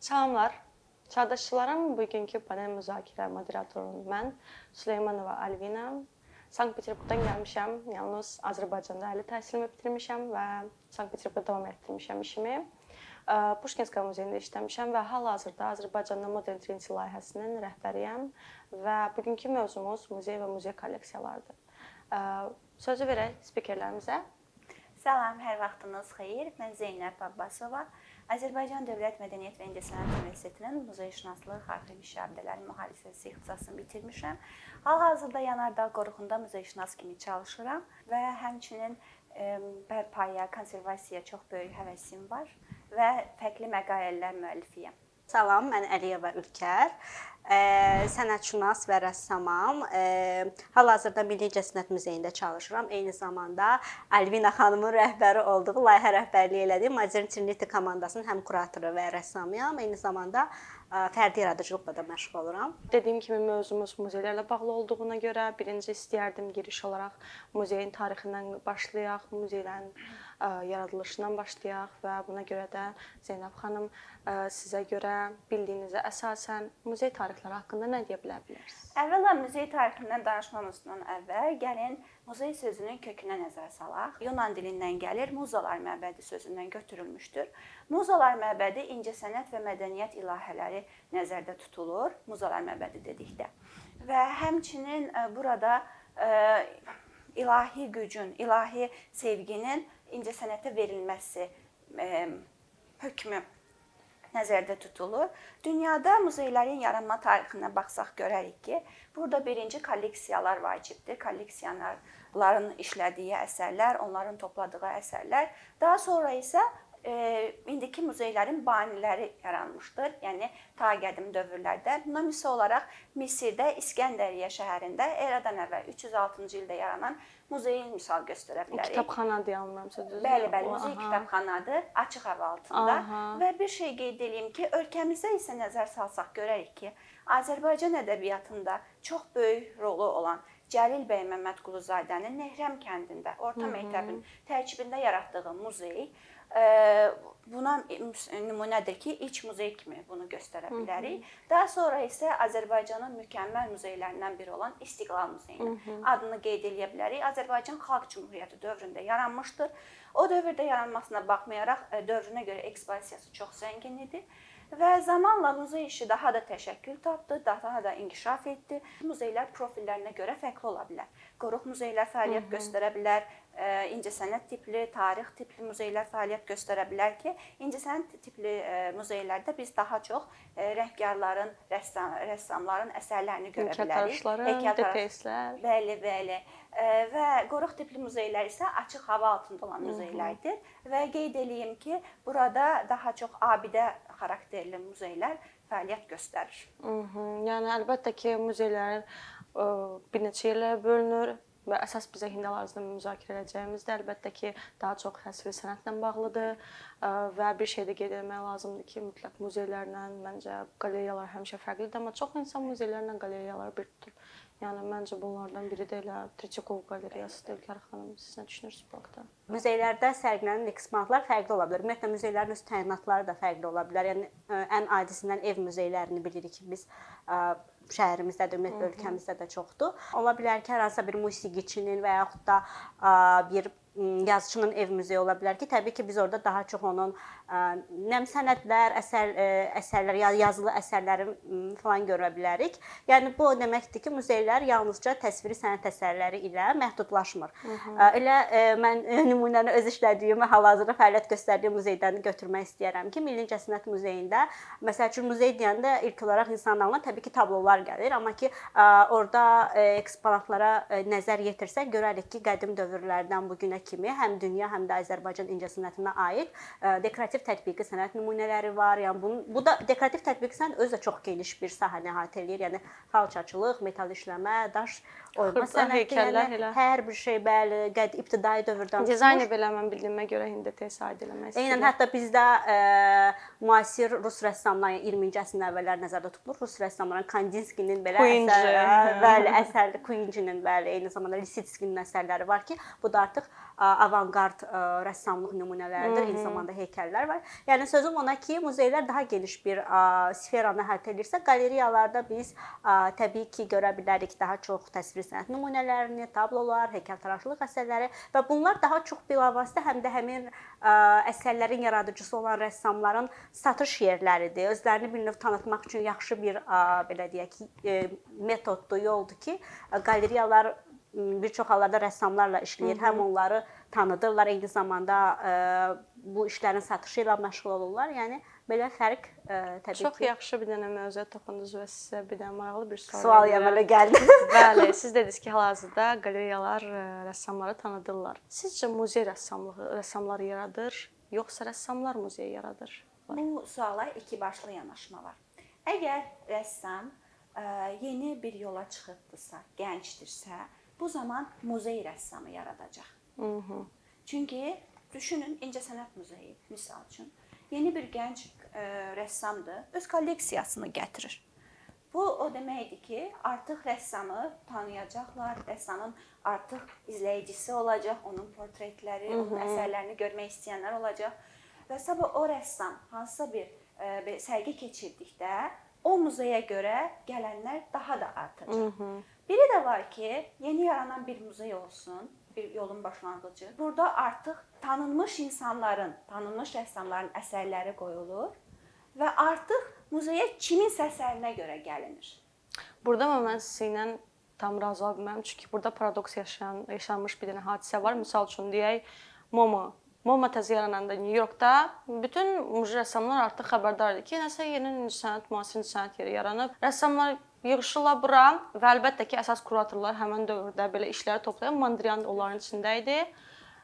Salamlar. Çağdaşçılarım, bugünkü panel müzakirə moderatorunun mən, Süleymanova Alvina. Sankt-Peterburqdan gəlmişəm. Yalnız Azərbaycanda ali təhsilimi bitirmişəm və Sankt-Peterburqda davam etdirmişəm işimi. Puşkinska muzeyində işləmişəm və hal-hazırda Azərbaycanda Modern Trinity layihəsinin rəhbəriyəm və bugünkü mövzumuz muzey və muzey kolleksiyalarıdır. Sözü verək spikerlərimizə. Salam, hər vaxtınız xeyir. Mən Zeynəb Abbasova. Azərbaycan Dövlət Mədəniyyət və İncəsənət Universitetinin Muzeyşünaslıq, Arxeoloji abidələrin mühafizəsi ixtisasını bitirmişəm. Hal-hazırda Yanardağ qoruğunda muzeyşünas kimi çalışıram və həmçinin bərpaya, konservasiyaya çox böyük həvəsim var və fərqli məqalələr müəllifiyəm. Salam, mən Əliyeva Ülkər. Sənətşünas və rəssamam. Hal-hazırda Milli İncəsənət Muzeyində çalışıram. Eyni zamanda Alvina xanımın rəhbəri olduğu, layihə rəhbərliyi elədiyim Modern Trinity komandasının həm kuratoru və rəssamıyam. Eyni zamanda fərdi yaradıcılıqla da məşğul oluram. Dediyim kimi mövzumuz muzeylərlə bağlı olduğuna görə birinci istəyərdim giriş olaraq muzeyin tarixindən başlayaq, muzeylərin yaradılışından başlayaq və buna görə də Zeynəb xanım sizə görə bildiyinizə əsasən muzey tarixləri haqqında nə deyə bilərsiniz? Əvvəla muzey tarixindən danışmamızdan əvvəl gəlin muzey sözünün kökünə nəzər salaq. Yunan dilindən gəlir, muzalar məbədi sözündən götürülmüşdür. Muzalar məbədi incəsənət və mədəniyyət ilahələri nəzərdə tutulur, muzalar məbədi dedikdə. Və həmçinin burada ilahi gücün, ilahi sevginin incəsənətə verilməsi hökmü nəzərdə tutulur. Dünyada muzeylərin yaranma tarixinə baxsaq görərik ki, burada birinci kolleksiyalar vacibdir. Kolleksiyaların işlədiyi əsərlər, onların topladığı əsərlər. Daha sonra isə indiki muzeylərin baniləri yaranmışdır. Yəni ta qədim dövrlərdə. Buna misal olaraq Misirdə İskəndəriyyə şəhərində eradan əvvəl 306-cı ildə yaranan muzeyi misal göstərə bilərik. Kitabxanadır yanılmıramsa düzdür? Bəli, muzey kitabxanadır, açıq hava altında. Və bir şey qeyd edeyim ki, ölkəmizə isə nəzər salsaq görərik ki, Azərbaycan ədəbiyyatında çox böyük rolu olan Cəlil bəy Məmmədquluzadənin Nehrəm kəndində, orta məktəbin tərkibində yaratdığı muzey buna nümunədir ki, ilk muzey kimi bunu göstərə bilərik. Daha sonra isə Azərbaycanın mükəmməl muzeylərindən biri olan İstiqlal Muzeyinin adını qeyd edə bilərik. Azərbaycan Xalq Cümhuriyyəti dövründə yaranmışdır. O dövrdə yaranmasına baxmayaraq dövrünə görə ekspozisiyası çox zəngin idi. Və zamanla muzey işi daha da təşəkkül tapdı, daha da inkişaf etdi. Muzeylər profillərinə görə fərqli ola bilər. Qoruq muzeylər fəaliyyət göstərə bilər, incəsənət tipli, tarix tipli muzeylər fəaliyyət göstərə bilər ki, incəsənət tipli muzeylərdə biz daha çox rəngkarların, rəssamların əsərlərini görə bilərik. Heykəltaraşların, Bəli, bəli. Və qoruq tipli muzeylər isə açıq hava altında olan muzeylərdir. Və qeyd edeyim ki, burada daha çox abidə xarakterli muzeylər fəaliyyət göstərir. Yəni əlbəttə ki, muzeylərin bir neçə yerlərə bölünür və əsas bizə indi hal-hazırda müzakirə edəcəyimiz də əlbəttə ki, daha çox təsviri sənətlə bağlıdır və bir şey də qeyd etmək lazımdır ki, mütləq muzeylərlə məncə qaleriyalar həmişə fərqlidir, amma çox insan muzeylərlə qaleriyaları bir tutur. Yəni məncə bunlardan biri də elə Tretyakov qalereyasıdır. Ülkər xanım, siz nə düşünürsünüz bu haqda? Muzeylərdə sərgilənən eksponatlar fərqli ola bilər. Ümumiyyətlə muzeylərin öz təyinatları da fərqli ola bilər. Yəni ən adisindən ev muzeylərini bilirik ki, biz şəhərimizdə də, ümumiyyətlə ölkəmizdə də çoxdur. Ola bilər ki, hər hansı bir musiqiçinin və yaxud da bir yazıçının ev muzeyi ola bilər ki, təbii ki, biz orada daha çox onun nəm sənədlər, əsərlər, yazılı əsərləri falan görə bilərik. Yəni bu o deməkdir ki, muzeylər yalnızca təsviri sənət əsərləri ilə məhdudlaşmır. Elə mən nümunəni öz işlədiyim və hal-hazırda fəaliyyət göstərdiyim muzeydən götürmək istəyirəm ki, Milli İncəsənət Muzeyində məsəl üçün muzey deyəndə ilk olaraq insanın ağlına təbii ki, tablolar gəlir, amma ki orada eksponatlara nəzər yetirsək görərik ki, qədim dövrlərdən bu günə kimi həm dünya, həm də Azərbaycan incəsənətinə aid dekorativ tətbiqi sənət nümunələri var. Yəni bu da dekorativ tətbiqi sənət özü də çox geniş bir sahəni əhatə eləyir. Yəni xalçaçılıq, metal işləmə, daş oyma sənəti, yəni hər bir şey bəli, ibtidai dövrdən dizayn belə mən bildiyimə görə indi təsadiq eləmək istəyirəm. Eynən, hətta bizdə müasir rus rəssamların 20-ci əsrin əvvəlləri nəzərdə tutulur. Rus rəssamların Kandinskinin belə əsərləri, bəli, əsərləri, Kuinjinin bəli, eyni zamanda Lisitskinin əsərləri var ki, bu da artıq avangard rəssamlıq nümunələridir, eyni zamanda heykəllər var. Yəni sözüm ona ki, muzeylər daha geniş bir sferanı əhatə edirsə, qaleriyalarda biz təbii ki, görə bilərik daha çox təsviri sənət nümunələrini, tablolar, heykəltaraşlıq əsərləri və bunlar daha çox bilavasitə həm də həmin əsərlərin yaradıcısı olan rəssamların satış yerləridir. Özlərini bir növ tanıtmaq üçün yaxşı bir belə deyək ki, metoddur, yoldur ki, qaleriyalar bir çox hallarda rəssamlarla işləyir. Həm onları tanıdırlar, eyni zamanda bu işlərin satışı ilə məşğul olurlar. Yəni belə fərq təbii ki. Çox yaxşı bir dənə mövzuya toxundunuz və sizə bir dənə maraqlı bir sual əmələ gəldi. Bəli, siz dediniz ki, hal-hazırda qaleriyalar rəssamları tanıdırlar. Sizcə muzey rəssamları yaradır, yoxsa rəssamlar muzeyi yaradır? Bu suala iki başlı yanaşma var. Əgər rəssam yeni bir yola çıxıbdırsa, gəncdirsə, bu zaman muzey rəssamı yaradacaq. Çünki düşünün, İncəsənət Muzeyi misal üçün yeni bir gənc rəssamdır, öz kolleksiyasını gətirir. Bu o deməkdir ki, artıq rəssamı tanıyacaqlar, rəssamın artıq izləyicisi olacaq, onun portretləri, onun əsərlərini görmək istəyənlər olacaq. Və sabah o rəssam hansısa bir sərgi keçirdikdə o muzeyə görə gələnlər daha da artacaq. Biri də var ki, yeni yaranan bir muzey olsun, bir yolun başlanğıcı. Burada artıq tanınmış insanların, tanınmış rəssamların əsərləri qoyulur və artıq muzeyə kiminsə əsərinə görə gəlinir. Burada mən sizinlə tam razı ola bilməm, çünki burada paradoks yaşanmış bir dənə hadisə var. Misal üçün deyək, MoMA təzə yarananda New Yorkda bütün muzey rəssamlar artıq xəbərdardır ki, nəsə yeni incəsənət, müasir incəsənət yeri yaranıb. Rəssamlar yığışırlar bura və əlbəttə ki, əsas kuratorlar həmin dövrdə belə işləri toplayan Mondrian onların içində idi.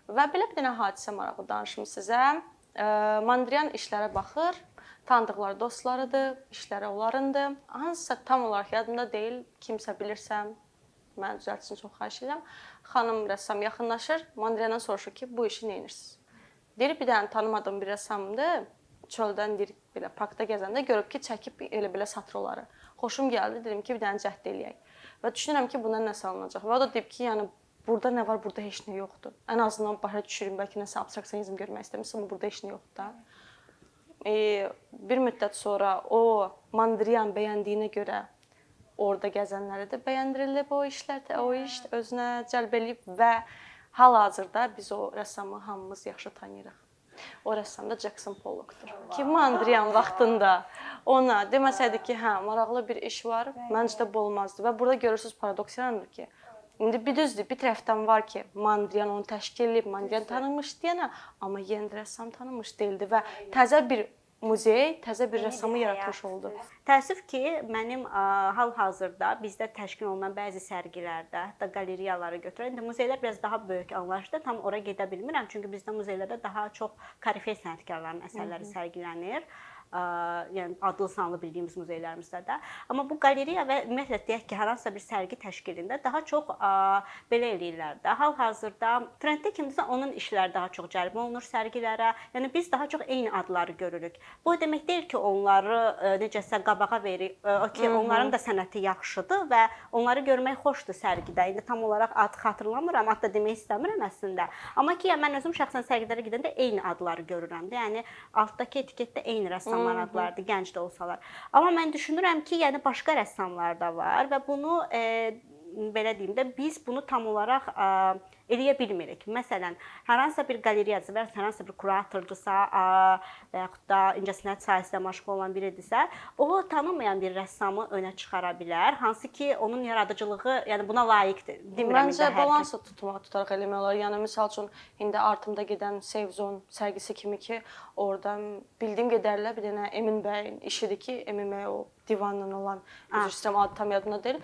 Və belə bir dənə hadisə maraqlı danışım sizə. Mondrian işlərə baxır, tanıdıqları dostlarıdır, işləri onlarındır. Hansısa tam olaraq yadımda deyil, kimsə bilirsəm, mən düzəltsin, çox xahiş edirəm. Xanım rəssam yaxınlaşır, Mondriandan soruşur ki, bu işi nə edirsiniz? Deyir, bir dənə tanımadığım bir rəssamdır, çöldən deyir, belə parkda gəzəndə görüb ki, çəkib elə-belə satır onları. Xoşum gəldi, dedim ki, bir dənə cəhd eləyək. Və düşünürəm ki, bundan nə salınacaq? Və o da deyib ki, yəni burada nə var, burada heç nə yoxdur. Ən azından başa düşürüm, bəlkə nəsə abstraksionizm görmək istəmirsən, amma burada heç nə yoxdur da. Bir müddət sonra o Mondrian bəyəndiyinə görə orada gəzənləri də bəyəndirilib o işlər, o iş özünə cəlb eləyib və hal-hazırda biz o rəssamı hamımız yaxşı tanıyırıq. O rəssam da Jackson Pollockdur. Ki Mondrian vaxtında ona deməsəydi ki, hə, maraqlı bir iş var, məncə də bu olmazdı. Və burada görürsünüz paradoks yaranır ki, indi bir düzdür, bir tərəfdən var ki, Mondrian onu təşkil edib, Mondrian tanınmış deyənə, amma yeni rəssam tanınmış deyildi və təzə bir muzey, təzə bir rəssamı yaratmış oldu. Təəssüf ki, mənim hal-hazırda bizdə təşkil olunan bəzi sərgilərdə, hətta qaleriyaları götürək, indi muzeylər biraz daha böyük anlayışda, tam ora gedə bilmirəm, çünki bizdə muzeylərdə daha çox korifey sənətkarların əsərləri sərgilənir. Yəni adlı sanlı bildiyimiz muzeylərimizdə də. Amma bu qaleriya və ümumiyyətlə deyək ki, hər hansısa bir sərgi təşkilində daha çox belə eləyirlər də. Hal-hazırda trenddə kimdirsə onun işləri daha çox cəlb olunur sərgilərə. Yəni biz daha çox eyni adları görürük. Bu demək deyil ki, onları necəsə qabağa veririk. Okey, onların da sənəti yaxşıdır və onları görmək xoşdur sərgidə. İndi tam olaraq ad xatırlamıram, ad da demək istəmirəm əslində. Amma ki, mən özüm şəxsən sərgilərə gedəndə eyni adları görürəm də. Yəni altdakı etiketdə eyni rəssam adlardır, gənc də olsalar. Amma mən düşünürəm ki, yəni başqa rəssamlar da var və bunu belə deyim də biz bunu tam olaraq eləyə bilmirik. Məsələn, hər hansısa bir qaleriyacı və hər hansısa bir kuratordursa və yaxud da incəsənət sahəsində məşğul olan biridirsə, o tanınmayan bir rəssamı önə çıxara bilər, hansı ki, onun yaradıcılığı, yəni buna layiqdir. Məncə balansı tutaraq eləmək olar. Yəni misal üçün indi artımda gedən Save Zone sərgisi kimi ki, oradan bildiyim qədərilə bir dənə Emin bəyin işidir ki, Emin bəy o divanla olan, üzr istəyirəm, adı tam yadımda deyil.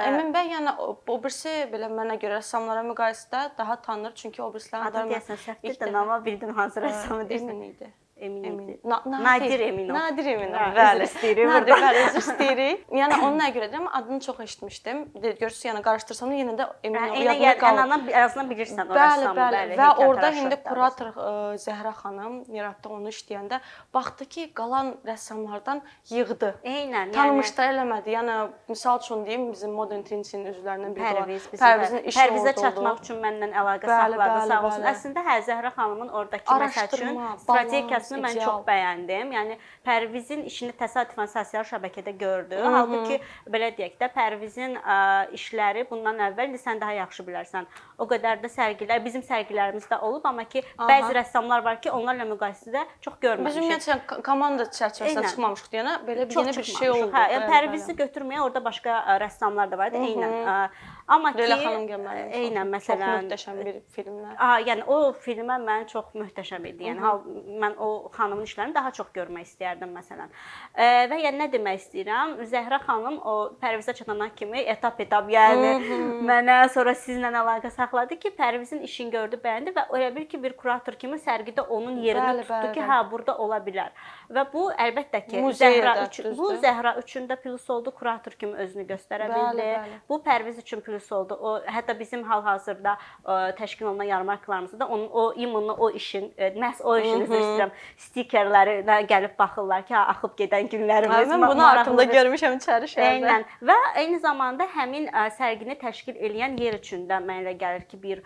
Emin bəy yəni o birisi belə mənə görə rəssamlara müqayisədə daha tanınır, çünki o birislərin adı deyəsən səhvdir, amma bildim hansı rəssamı deyirsən. Emin idi. Emin idi. Nadir Eminov. Nadir Eminov, Hə, bəli. üzr istəyirik Nadir, burada. bəli, üzr istəyirik. Yəni onun nə görə deyirəm, adını çox eşitmişdim. Görürsüz, yəni qarışdırsam da yenə də Eminov yadımda qalıb. Ən azından bilirsən o Bəli, rəssamı, bəli. Və orada indi kurator Zəhra xanım yaratdı onu işləyəndə baxdı ki, qalan rəssamlardan yığdı. Eynən, Tanımışlar eləmədi. Yəni misal üçün deyim, bizim Modern Trending üzvlərindən biri olan Pərvizin işi Pərvizə orada çatmaq oldu. üçün məndən əlaqə saxladı, sağ olsun. Əslində hə, Zəhra xanımın oradakı məsəl üçün strategiyasını mən çox bəyəndim. Yəni Pərvizin işini təsadüfən sosial şəbəkədə gördüm. Halbuki belə deyək də Pərvizin işləri bundan əvvəl sən daha yaxşı bilərsən. O qədər də sərgilər, bizim sərgilərimizdə olub, amma ki bəzi rəssamlar var ki, onlarla müqayisədə çox görməmişik. Bizim ümumiyyətlə komanda çərçivəsində çıxmamışıq deyənə belə yeni bir şey oldu. Hə, yəni Pərvizi götürməyə orada başqa rəssamlar da var idi. Eynən. Amma ki Leyla xanım gəlməli. Eynən, məsələn, çox möhtəşəm bir filmlər. Yəni o filmə mən çox möhtəşəm idi. Yəni mən o xanımın işlərini daha çox görmək istəyərdim məsələn. Və yəni nə demək istəyirəm? Zəhra xanım o Pərvizə çatana kimi etap, yəni mənə sonra sizlə əlaqə saxladı ki, Pərvizin işini gördü, bəyəndi və elə bil ki, bir kurator kimi sərgidə onun yerini tutdu ki, hə, burada ola bilər. Və bu əlbəttə ki, Zəhra üçün də plus oldu, kurator kimi özünü göstərə bildi. Bu Pərviz üçün plus oldu. O hətta bizim hal-hazırda təşkil olunan yarmarkalarımızda da onun o imunlu o işin, məhz o işin üzr istəyirəm, stikerlərinə gəlib baxırlar ki, axıb gedən günlərimiz. Mən bunu artımda görmüşəm içəri şəhərdə. Eynən. Və eyni zamanda həmin sərgini təşkil edən yer üçün də mənə elə gəlir ki, bir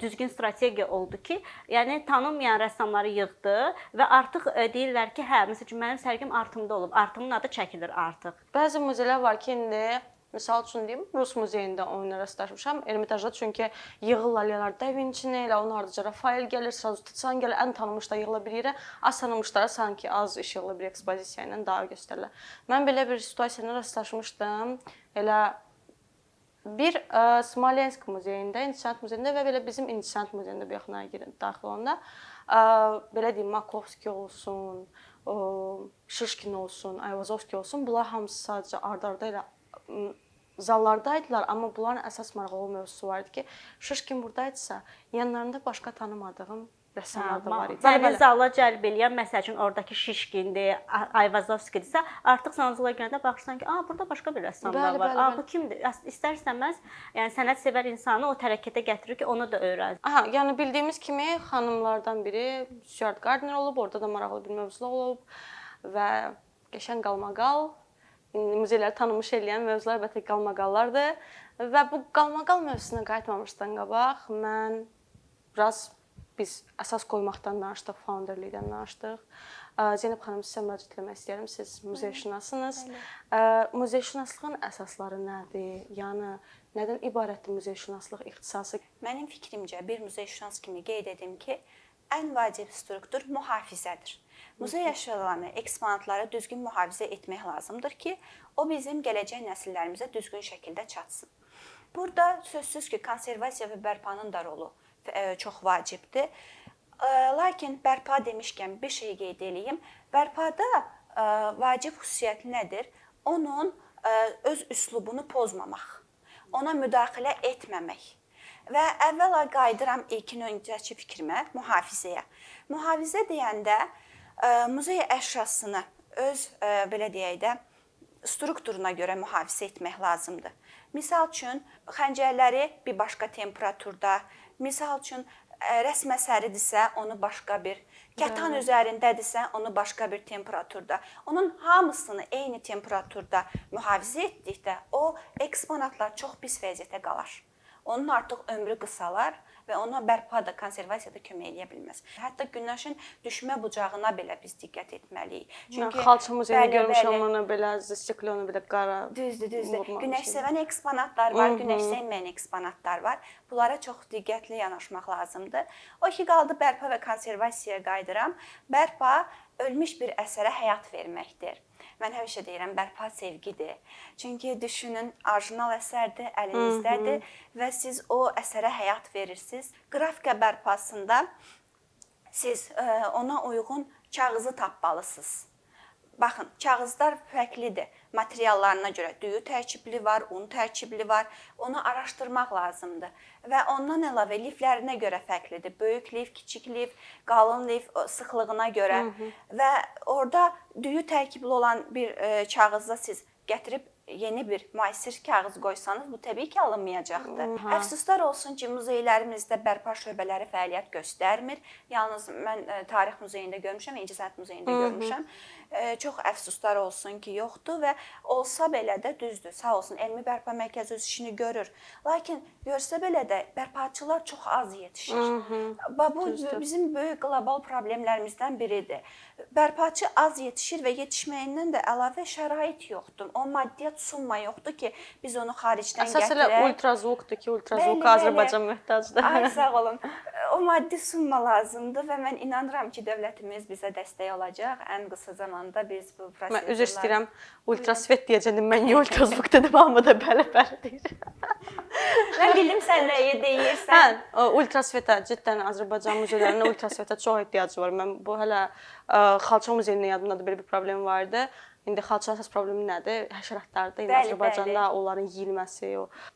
düzgün strategiya oldu ki, yəni tanınmayan rəssamları yığdı və artıq deyirlər ki, hə, məsələn mənim sərgim artımda olub. Artımın adı çəkilir artıq. Bəzi muzeylər var ki, indi misal üçün deyim, Rus muzeyində onunla rastlaşmışam. Ermitajda çünki yığırlar Leonardo da Vinci-ni, elə onun ardıca Rafael gəlir, sразу Titsan gəlir, ən tanınmış da yığıla bir yerə, az tanınmışlara sanki az iş yığıla bir ekspozisiya ilə daha göstərirlər. Mən belə bir situasiyayla rastlaşmışdım. Elə bir Smolensk muzeyində, İncəsənət muzeyində və belə bizim İncəsənət muzeyində bir yaxına daxil olanda belə deyim, Makovski olsun, Şişkin olsun, Ayvazovski olsun, bunlar hamısı sadəcə ard-arda elə zallardaydılar, amma bunların əsas maraqlı mövzusu var idi ki, Şişkin buradaydısa, yanlarında başqa tanımadığım rəssamlar da var idi. Səni zala cəlb eləyən, məsəl üçün oradakı Şişkindir, Ayvazovskidirsə, artıq sən zala gələndə baxırsan ki, burada başqa bir rəssamlar var. Bu kimdir? İstər-istəməz, yəni sənət sevər insanı o hərəkətə gətirir ki, onu da öyrənsin. Aha, yəni bildiyimiz kimi xanımlardan biri Stuart Gardner olub, orada da maraqlı bir mövzular olub və qəşəng qalmaqal, muzeyləri tanınmış eləyən mövzular əlbəttə qalmaqallardır və bu qalmaqal mövzusuna qayıtmamışdan qabaq mən biraz biz əsas qoymaqdan danışdıq, founderlikdən danışdıq. Zeynəb xanım, sizə müraciət etmək istəyirəm. Siz muzeyşünasınız. Muzeyşünaslığın əsasları nədir? Yəni nədən ibarətdir muzeyşünaslıq ixtisası? Mənim fikrimcə bir muzeyşünas kimi qeyd edim ki, ən vacib struktur mühafizədir. Muzey əşyalarını, eksponatları düzgün mühafizə etmək lazımdır ki, o bizim gələcək nəsillərimizə düzgün şəkildə çatsın. Burada sözsüz ki, konservasiya və bərpanın da rolu çox vacibdir. Lakin bərpa demişkən bir şey qeyd edeyim. Bərpada vacib xüsusiyyəti nədir? Onun öz üslubunu pozmamaq, ona müdaxilə etməmək. Və əvvəla qayıdıram ilkin öncəki fikrimə, mühafizəyə. Mühafizə deyəndə muzey əşyasını öz, belə deyək də, strukturuna görə mühafizə etmək lazımdır. Misal üçün, xəncərləri bir başqa temperaturda, misal üçün, rəsm əsəridirsə, onu başqa bir, kətan üzərindədirsə, onu başqa bir temperaturda. Onun hamısını eyni temperaturda mühafizə etdikdə, o eksponatlar çox pis vəziyyətə qalar. Onun artıq ömrü qısalar və ona bərpada, konservasiyada kömək edə bilməz. Hətta günəşin düşmə bucağına belə biz diqqət etməliyik. Çünki Xalça muzeyini görmüşəm, ona belə stiklonu belə qara. Düzdür. Günəş sevən eksponatlar var, günəş sevməyən eksponatlar var. Bunlara çox diqqətli yanaşmaq lazımdır. O ki, qaldı bərpa və konservasiyaya qayıdıram. Bərpa ölmüş bir əsərə həyat verməkdir. Mən həmişə deyirəm, bərpa sevgidir. Çünki düşünün, orijinal əsərdir, əlinizdədir və siz o əsərə həyat verirsiniz. Qrafika bərpasında siz ona uyğun kağızı tapmalısınız. baxın, kağızlar fərqlidir. Materiallarına görə düyü tərkibli var, un tərkibli var. Onu araşdırmaq lazımdır. Və ondan əlavə liflərinə görə fərqlidir. Böyük lif, kiçik lif, qalın lif sıxlığına görə və orada düyü tərkibli olan bir kağızda siz gətirib yeni bir müasir kağız qoysanız, bu təbii ki, alınmayacaqdır. Əfsuslar olsun ki, muzeylərimizdə bərpa şöbələri fəaliyyət göstərmir. Yalnız mən Tarix Muzeyində görmüşəm, İncəsənət Muzeyində görmüşəm. Çox əfsuslar olsun ki, yoxdur və olsa belə də düzdür. Sağ olsun, Elmi Bərpa Mərkəzi öz işini görür. Lakin görsə belə də bərpaçılar çox az yetişir. Bu bizim böyük qlobal problemlərimizdən biridir. Bərpaçı az yetişir və yetişməyindən də əlavə şərait yoxdur. O maddiyyat summa yoxdur ki, biz onu xaricdən gətirək. Əsaslı ultrazvukdur ki, ultrazvuk Azərbaycan möhtacdır. Ay, sağ olun. O maddi summa lazımdır və mən inanıram ki, dövlətimiz bizə dəstək olacaq. Ən qısa zamanda biz bu prosedurlar... Mən üzr istəyirəm, ultrasvet deyəcədim, mən niyə ultrazvuk dedim, amma da bəli deyir. Mən bildim sən nəyi deyirsən. Ultrasvetə, ciddən Azərbaycan muzeylərində ultrasvetə çox ehtiyacı var. Mən bu hələ Xalça Muzeyinin yadımda da belə bir problem vardı. İndi xalçanın əsas problemi nədir? Həşəratlardır. İndi Azərbaycanda onların yeyilməsi,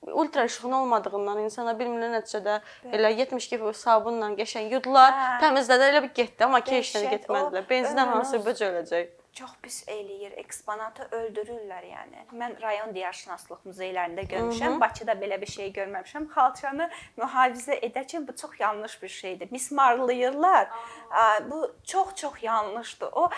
ultra işığın olmadığından insana bilmirlər nəticədə elə 70 ki sabunla qəşəng yudular, təmizlədilər, elə bir getdi, amma ki işlə getmədilər. Benzindən hansı böcə öləcək? Çox pis eləyir, eksponatı öldürürlər yəni. Mən rayon diyarşünaslıq muzeylərində görmüşəm, Bakıda belə bir şey görməmişəm. Xalçanı mühafizə edərkən bu çox yanlış bir şeydir. Mismarlayırlar. Bu çox yanlışdır. O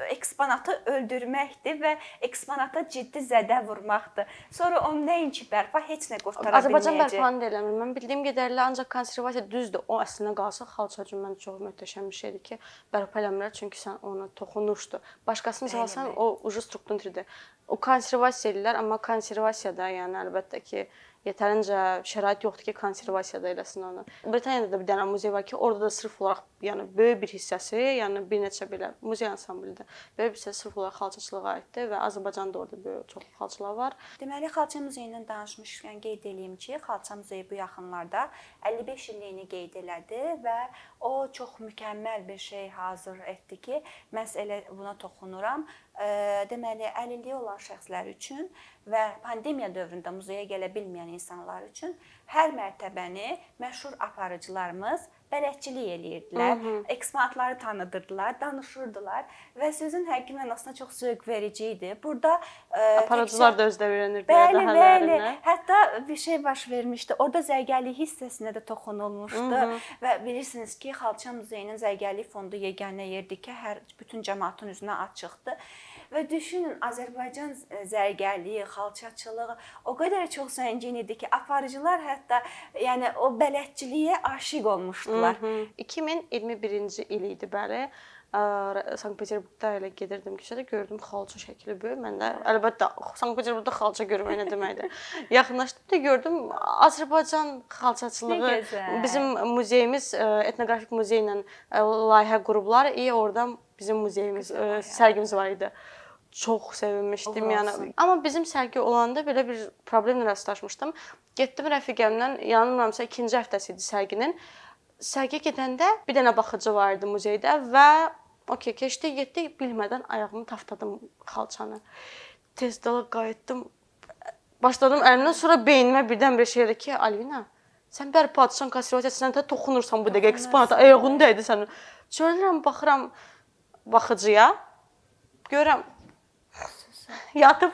eksponatı öldürməkdir və eksponata ciddi zədə vurmaqdır. Sonra onu nəinki bərpa, heç nə qurtara bilməyəcək. Azərbaycan bərpanı da eləmir. Mən bildiyim qədərilə ancaq konservasiya düzdür. O əslində qalsa xalça üçün mən çox möhtəşəm bir şeydir ki, bərpa eləmirlər, çünki sən ona toxunursun. Başqasını salsan o ucu strukturdur. O konservasiya edirlər, amma konservasiyada yəni əlbəttə ki, yetərincə şərait yoxdur ki, konservasiyada eləsin onu. Britaniyada da bir dənə muzey var ki, orada da sırf olaraq, yəni böyük bir hissəsi, yəni bir neçə belə muzey ansamblində böyük bir hissəsi sırf olaraq xalçaçılığa aiddir və Azərbaycanda orada böyük çox xalçalar var. Deməli, Xalça Muzeyindən danışmışkən qeyd edeyim ki, Xalça Muzeyi bu yaxınlarda 55 illiyini qeyd elədi və o çox mükəmməl bir şey hazır etdi ki, mən elə buna toxunuram. Deməli, əlilliyi olan şəxslər üçün və pandemiya dövründə muzeyə gələ bilməyən insanlar üçün hər mərtəbəni məşhur aparıcılarımız bələdçilik eləyirdilər, eksponatları tanıdırdılar, danışırdılar və sözün həqqi mənasına çox zövq verici idi. Burada aparıcılar da özləri öyrənirdi bəli. Hətta bir şey baş vermişdi. Orada zərgərlik hissəsinə də toxunulmuşdu və bilirsiniz ki, Xalça Muzeyinin zərgərlik fondu yeganə yerdir ki, bütün cəmaatın üzünə açıqdır. Və düşünün, Azərbaycan zərgərliyi, xalçaçılığı o qədər çox zəngin idi ki, aparıcılar hətta yəni o bələdçiliyə aşiq olmuşdular. 2021-ci il idi bəli. Sankt-Peterburqda elə gedirdim küçədə, gördüm xalça şəkli böyük. Mən də əlbəttə Sankt-Peterburqda xalça görmək nə deməkdir. Yaxınlaşdım da gördüm Azərbaycan xalçaçılığı. Bizim muzeyimiz etnoqrafik muzey ilə layihə qurublar. Orada bizim muzeyimiz, sərgimiz var idi. Çox sevinmişdim yəni. Amma bizim sərgi olanda belə bir problemlə rastlaşmışdım. Getdim rəfiqəmdən, yanılmıramsa 2-ci həftəsi idi sərginin. Sərgiyə gedəndə bir dənə baxıcı vardı muzeydə və keçdi, getdi, bilmədən ayağımı taftadım xalçanı. Tez dala qayıtdım. Başladım əlimdən, sonra beynimə birdən bir şey dedi ki, Alvina, sən bərpaçısan, konservasiyasına da toxunursan bu dəqiqə eksponata, ayağını dəydi sənin. Görürəm, baxıram baxıcıya, görürəm, yatıb.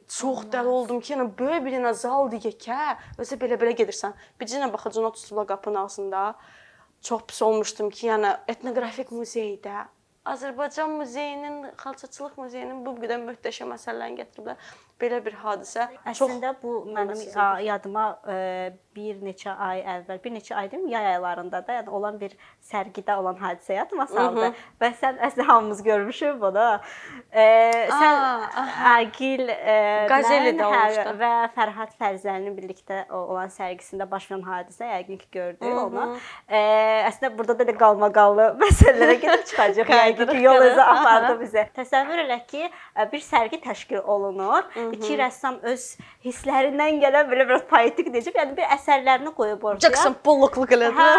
Çox dəli oldum ki, yəni böyük bir dənə zal deyək ki, özə belə gedirsən. Bir dənə baxıcını tutublar qapının ağzında. Çox pis olmuşdum ki, yəni etnoqrafik muzeydə, Azərbaycan muzeyinin, xalçaçılıq muzeyinin bu qədər möhtəşəm əsərlərini gətiriblər. Belə bir hadisə. Əslində bu mənim yadıma bir neçə ay əvvəl, bir neçə ay deyim, yay aylarında da yəni olan bir sərgidə olan hadisə yadıma saldı. Və sən əslində hamımız görmüşük bunu. Sən Agil və Fərhad Fərzəlinin birlikdə olan sərgisində baş verən hadisə yəqin ki gördük onu. Əslində burada da qalmaqallı məsələlərə gedib çıxacaq. Yəqin ki yol özü apardı bizə. Təsəvvür elə ki, bir sərgi təşkil olunur. İki rəssam öz hisslərindən gələn belə biraz poetik necə, yəni bir əsər əsərlərini qoyub ortaya. Jackson Pollock-luq elədilər.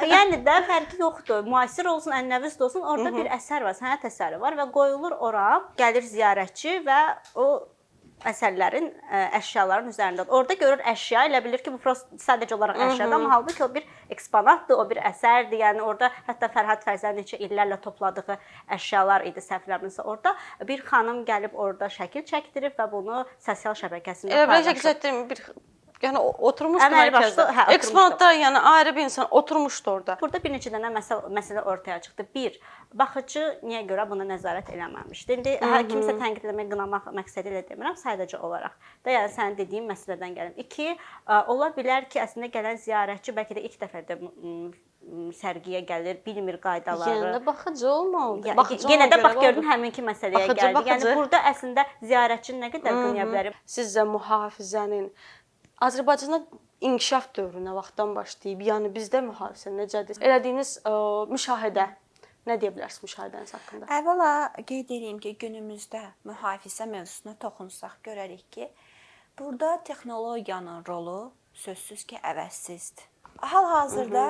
Yəni də fərqi yoxdur. Müasir olsun, ənənəvi olsun, orada bir əsər var, sənət əsəri var və qoyulur ora, gəlir ziyarətçi və o əsərlərin, əşyaların üzərində. Orada görür əşya, elə bilir ki, bu sadəcə olaraq əşyadır, amma halbuki o bir eksponatdır, o bir əsərdir. Yəni orada hətta Fərhad Fərzənin neçə illərlə topladığı əşyalar idi, səhv eləmirəmsə. Orada bir xanım gəlib orada şəkil çəkdirib və bunu sosial şəbəkəsində Elə belə paylaşıb. şəkil çəkdirmir, bir yəni oturmuşdu Əməli başda, mərkəzdə. oturmuşdu. Eksponatlar, yəni ayrı bir insan oturmuşdu orada. Burada bir neçə dənə məsələ ortaya çıxdı. Bir, baxıcı niyə görə buna nəzarət eləməmişdi? İndi kimsə tənqid etmək, qınamaq məqsədi ilə demirəm, sadəcə olaraq. Da yəni sənin dediyin məsələdən gəlim. İki, ola bilər ki, əslində gələn ziyarətçi bəlkə də ilk dəfədə sərgiyə gəlir, bilmir qaydaları. Yəni də baxıcı olmalıdır. Yenə də bax gördün həminki məsələyə gəldi. Yəni burada əslində ziyarətçini nə qədər qınaya bilərik? Sizcə mühafizənin Azərbaycanda inkişaf dövrünə vaxtdan başlayıb, yəni bizdə mühafizə necədir? Elədiyiniz müşahidə nə deyə bilərsiniz müşahidəniz haqqında? Əvvəla qeyd edeyim ki, günümüzdə mühafizə mövzusuna toxunsaq görərik ki, burada texnologiyanın rolu sözsüz ki, əvəzsizdir. Hal-hazırda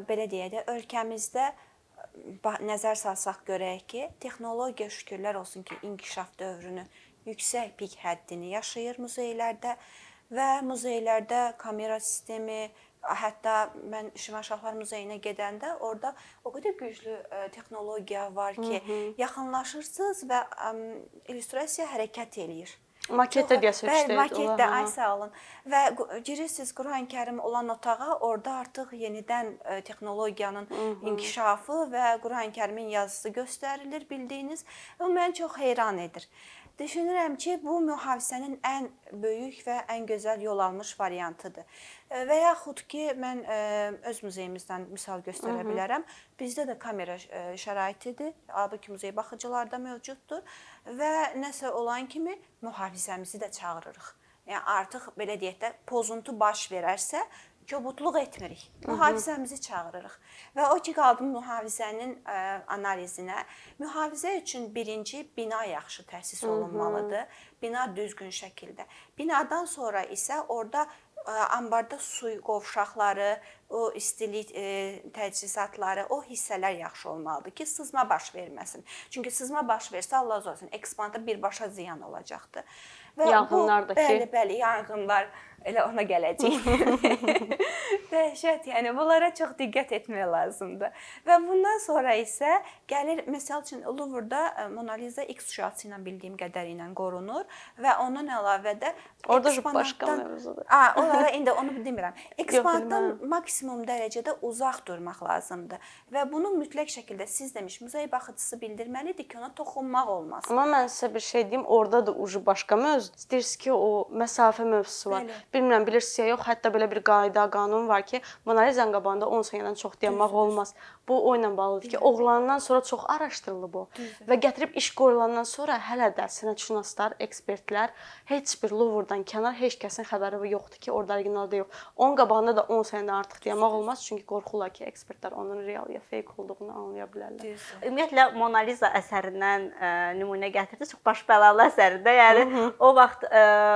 belə deyək də ölkəmizdə nəzər salsaq görək ki, texnologiya şükürlər olsun ki, inkişaf dövrünü yüksək pik həddini yaşayır muzeylərdə və muzeylərdə kamera sistemi, hətta mən Şimal Şahlar Muzeyinə gedəndə orada o qədər güclü texnologiya var ki, yaxınlaşırsınız və illüstrasiya hərəkət eləyir. Maketdə deyə sözdəyir. Bəli, maketdə, ay sağ olun. Və girirsiniz Quran-Kərim olan otağa, orada artıq yenidən texnologiyanın inkişafı və Quran-Kərimin yazısı göstərilir bildiyiniz. O məni çox heyran edir. Düşünürəm ki, bu mühafizənin ən böyük və ən gözəl yol almış variantıdır. Və yaxud ki, mən öz muzeyimizdən misal göstərə bilərəm. Bizdə də kamera şəraitidir. Halbuki muzey baxıcılarda mövcuddur və nəsə olan kimi mühafizəmizi də çağırırıq. Yəni artıq belə deyək də pozuntu baş verərsə, kobudluq etmirik. Mühafizəmizi çağırırıq. Və o ki, qaldı mühafizənin analizinə. Mühafizə üçün birinci bina yaxşı təsis olunmalıdır. Bina düzgün şəkildə. Binadan sonra isə orada ambarda su qovşaqları, o istilik təchizatları, o hissələr yaxşı olmalıdır ki, sızma baş verməsin. Çünki sızma baş versə, Allah razı olsun, eksponata birbaşa ziyan olacaqdır. Yanğınlardakı. Bəli, yanğınlar elə ona gələcək. Dəhşət, yəni bunlara çox diqqət etmək lazımdır. Və bundan sonra isə gəlir, məsəl üçün Louvre-da Mona Lisa X şüası ilə bildiyim qədərilə qorunur və ondan əlavə də orada başqa mövzudur. Onlara indi onu demirəm. Eksponatdan maksimum dərəcədə uzaq durmaq lazımdır və bunu mütləq şəkildə siz demiş muzey baxıcısı bildirməlidir ki, ona toxunmaq olmaz. Amma mən sizə bir şey deyim, orada da ucu başqa mövzu. İstəyirsiniz ki, o məsafə mövzusu var. Bilmirəm, bilirsiniz ya yox, hətta belə bir qayda, qanun var ki, Mona Lisa'nın qabağında 10 saniyədən çox dayanmaq olmaz. Bu o ilə bağlıdır ki, oğlandan sonra çox araşdırılıb o. Və gətirib iş qoyulandan sonra hələ də sənətşünaslar, ekspertlər heç bir Louvre-dan kənar heç kəsin xəbəri yoxdur ki, orada originalda yox. Onun qabağında da 10 saniyədən artıq dayanmaq olmaz, çünki qorxurlar ki, ekspertlər onun real ya fake olduğunu anlaya bilərlər. Ümumiyyətlə Mona Lisa əsərindən nümunə gətirdi. Çox baş bəlalı əsərdir. Yəni o vaxt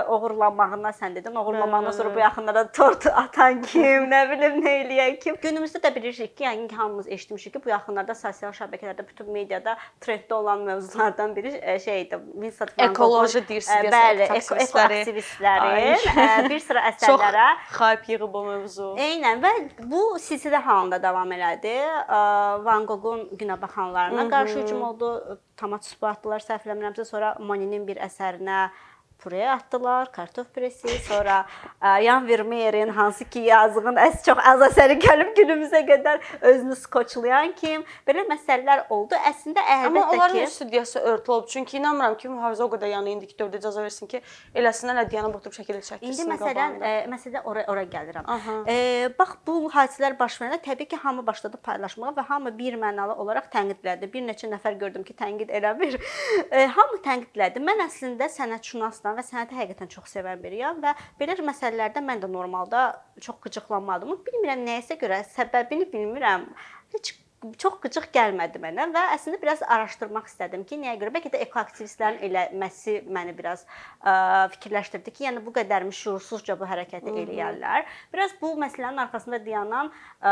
oğurlanmağından sən dedin. Oğurlanmağından sonra bu yaxınlarda tort atan kim, nə bilim nə eləyən kim. Günümüzdə də bilirik ki, yəni hamımız eşitmişik ki, bu yaxınlarda sosial şəbəkələrdə, bütün mediada trenddə olan mövzulardan biri şeydir. Vincent van Gogh. Ekoloji deyirsiniz, bəli, ekoaktivistlərin bir sıra əsərlərə çox hype yığıb o mövzu. Eynən və bu silsilə halında davam elədi. Van Goghun Günə baxanlarına qarşı hücum oldu. Tamat sübut atdılar, səhv eləmirəmsə, sonra Moninin bir əsərinə püre atdılar, kartof püresi, sonra Jan Vermeer'in hansı ki yazığın çox az əsəri gəlib günümüzə qədər özünü skoçlayan kim, belə məsələlər oldu. Əslində əlbəttə ki, amma onların studiyası örtülü olub. Çünki inanmıram ki, mühafizə o qədər yəni indiki dövrdə icazə versin ki, eləsinlər ədyanı oturub şəkil çəkdirsin qabağında. İndi məsələ ora gəlirəm. Bax bu hadisələr baş verəndə təbii ki, hamı başladı paylaşmağa və hamı bir mənalı olaraq tənqid elədi. Bir neçə nəfər gördüm ki, tənqid eləmir. Hamı tənqid elədi. Mən əslində sənətşünasam və sənəti həqiqətən çox sevən biriyəm və belə məsələlərdə mən də normalda çox qıcıqlanmadım. Bilmirəm nəyəsə görə, səbəbini bilmirəm. Heç çox qıcıq gəlmədi mənə və əslində biraz araşdırmaq istədim ki, nəyə görə? Bəlkə də ekoaktivistlərin eləməsi məni biraz fikirləşdirdi ki, yəni bu qədərmi şüursuzca bu hərəkəti eləyərlər. Biraz bu məsələnin arxasında dayanan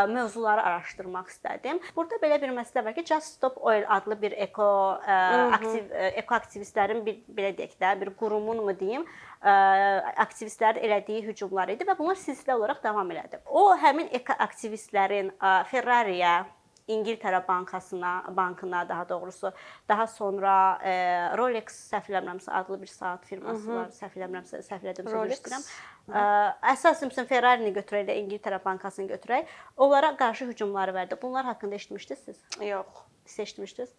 mövzuları araşdırmaq istədim. Burada belə bir məsələ var ki, Just Stop Oil adlı bir ekoaktivistlərin belə deyək də, bir qurumun mu deyim, aktivistlərin elədiyi hücumlar idi və bunlar silsilə olaraq davam elədi. O həmin ekoaktivistlərin Ferrariyə, İngiltərə bankına daha doğrusu, daha sonra Rolex səhv eləmirəmsə adlı bir saat firması var. Səhv eləmirəmsə, səhv elədimsə istəyirəm. Əsasən Ferrari-ni götürək də İngiltərə bankasını götürək. Onlara qarşı hücumları verdi. Bunlar haqqında eşitmişdiniz siz? Yox. Siz eşitmişdiniz?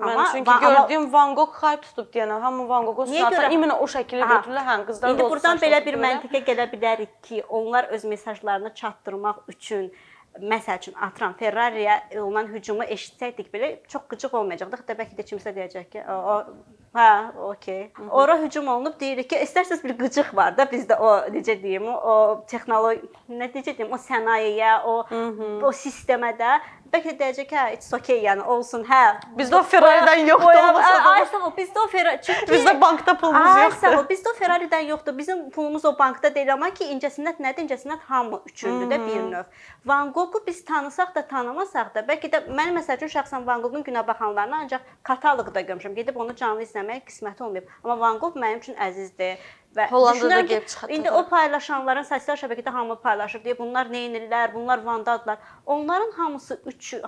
Mən çünki gördüyüm Van Gogh hype tutub deyən, hamı Van Gogh-u sanata imенно o şəkildə götürürlər, hə, qızlar da İndi buradan belə bir məntiqə gələ bilərik ki, onlar öz mesajlarını çatdırmaq üçün məsəl üçün atıram Ferrariyə olan hücumu eşitsəydik belə çox qıcıq olmayacaqdı. Hətta bəlkə də kimsə deyəcək ki, hə, okey. Ora hücum olunub deyirik ki, istərsəz bir qıcıq var da bizdə o necə deyim, o texnologiya, necə deyim, o sənayeyə, o sistemə də bəlkə də deyəcək ki, hə, it's okay, yəni olsun, hə. Bizdə o Ferrari'dən yoxdur, olmasa da. Ay sağ ol, bizdə o Ferrari, çünki bizdə bankda pulumuz yoxdur. Ay sağ ol, bizdə o Ferrari'dən yoxdur. Bizim pulumuz o bankda deyil, amma ki, incəsənət nədir? İncəsənət hamı üçündür də bir növ. Van Gogh-u biz tanısaq da, tanımasaq da, bəlkə də mən məsəl üçün şəxsən Van Gogh-un Günəbaxanlarını ancaq kataloqda görmüşəm. Gedib onu canlı izləmək qisməti olmayıb. Amma Van Gogh mənim üçün əzizdir. Və Hollandada gəlib çıxdı. İndi o paylaşanların sosial şəbəkədə hamı paylaşır deyə bunlar neynirlər, bunlar vandadlar. Onların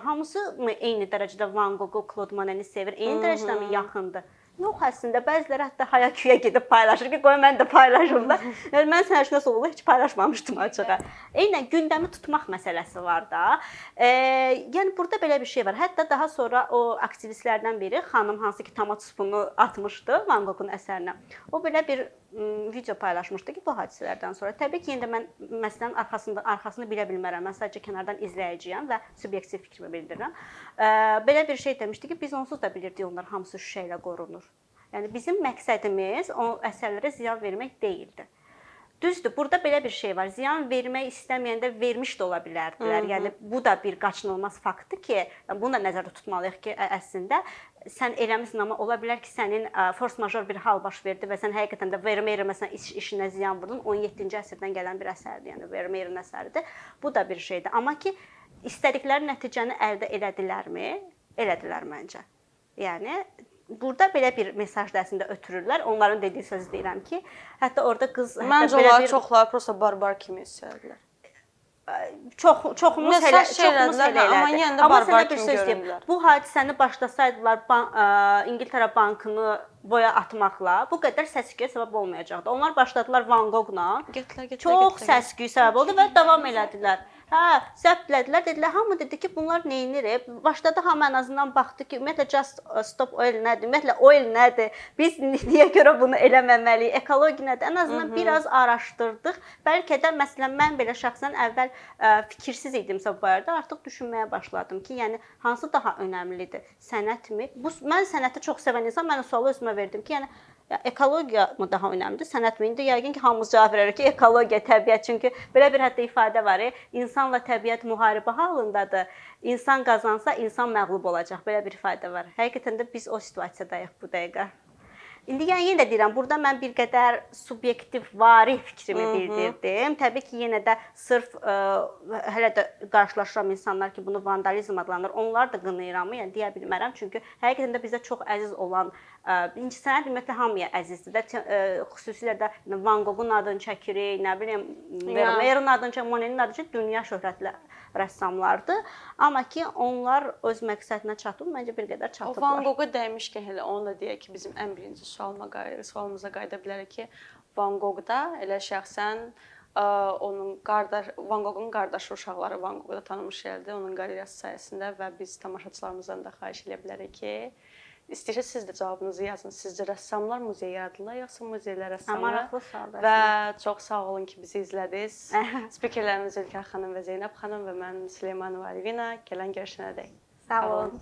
hamısı mı eyni dərəcədə Van Gogh-u, Claude Monet-ni sevir? Eyni dərəcədə mi yaxındır? Yox, əslində bəziləri hətta haya-küyə gedib paylaşır ki, qoy mən də paylaşım da. Yəni mən sənətşünas olub heç paylaşmamışdım açığa. Eynən gündəmi tutmaq məsələsi var da. Yəni burada belə bir şey var. Hətta daha sonra o aktivistlərdən biri xanım hansı ki tomat-supunu atmışdı Van Gogh-un əsərinə. O belə bir video paylaşmışdı ki, bu hadisələrdən sonra. Təbii ki, yenə də mən məsələnin arxasını bilə bilmərəm. Mən sadəcə kənardan izləyiciyəm və subyektiv fikrimi bildirirəm. Belə bir şey demişdi ki, biz onsuz da bilirdik onlar hamısı şüşə ilə qorunur. Yəni bizim məqsədimiz o əsərlərə ziyan vermək deyildi. Düzdür, burada belə bir şey var. Ziyan vermək istəməyəndə vermiş də ola bilərdilər. Yəni bu da bir qaçınılmaz faktdır ki, bunu da nəzərdə tutmalıyıq ki, əslində sən eləmisən, amma ola bilər ki, sənin force major bir hal baş verdi və sən həqiqətən də Vermeer məsələn işinə ziyan vurdun. 17-ci əsrdən gələn bir əsərdir, yəni Vermeerin əsəridir. Bu da bir şeydir. Amma ki, istədikləri nəticəni əldə elədilərmi? Elədilər məncə. Yəni burada belə bir mesaj da əslində ötürürlər. Onların dediyi sözü deyirəm ki, hətta orada qız məncə onlar çoxları prosta barbar kimi istəyirlər. Çoxumuz elə elədi. Amma yenə də barbar kimi görünürlər. Bu hadisəni başlasaydılar İngiltərə bankını boya atmaqla bu qədər səs-küyə səbəb olmayacaqdı. Onlar başladılar Van Gogh-la. Çox səs-küy səbəb oldu və davam elədilər. Hə, zəbt elədilər, dedilər, hamı dedi ki, bunlar neynir? Başladı hamı ən azından baxdı ki, ümumiyyətlə Just Stop Oil nədir? Ümumiyyətlə oil nədir? Biz niyə görə bunu eləməməliyik? Ekologiya nədir? Ən azından biraz araşdırdıq. Bəlkə də məsələn mən belə şəxsən əvvəl fikirsiz idimsə bu barədə artıq düşünməyə başladım ki, yəni hansı daha önəmlidir? Sənətmi? Mən sənəti çox sevən insan, mən o sualı özümə verdim ki, yəni ekologiya mı daha önəmlidir, sənət mi? İndi yəqin ki, hamımız cavab verərik ki, ekologiya, təbiət. Çünki belə bir hətta ifadə var, insanla təbiət müharibə halındadır. İnsan qazansa, insan məğlub olacaq. Belə bir ifadə var. Həqiqətən də biz o situasiyadayıq bu dəqiqə. İndi yəni yenə də deyirəm, burada mən bir qədər subyektiv, vari fikrimi bildirdim. Təbii ki, yenə də sırf hələ də qarşılaşıram insanlar ki, bunu vandalizm adlanır. Onlar da qınayıram, yəni deyə bilmərəm. Çünki həqiqətən də bizə çox əziz olan incəsənət ümumiyyətlə hamıya əzizdir də. Xüsusilə də Van Gogh-un adını çəkirik, nə bilim, Vermeerin adını çəkirik, Monet-in adını çəkirik, dünya şöhrətli rəssamlardır. Amma ki, onlar öz məqsədinə çatıb, məncə bir qədər çatıblar. O Van Gogh-a dəymişkən elə onu da deyək ki, bizim ən birinci sualımıza qayıda bilərik ki, Van Gogh-da elə şəxsən Van Gogh-un qardaşı uşaqları Van Gogh-u da tanımış eldi onun qalereyası sayəsində və biz tamaşaçılarımızdan da xahiş edə bilərik ki, İstəyirsə siz də cavabınızı yazın. Sizcə rəssamlar muzey yaradırlar, yoxsa muzeylər rəssamlar? Maraqlı sualdır. Və çox sağ olun ki, bizi izlədiniz. Spikerlərimiz Ülkər xanım və Zeynəb xanım və mən Süleymanova Alvina. Gələn görüşənədək. Sağ olun.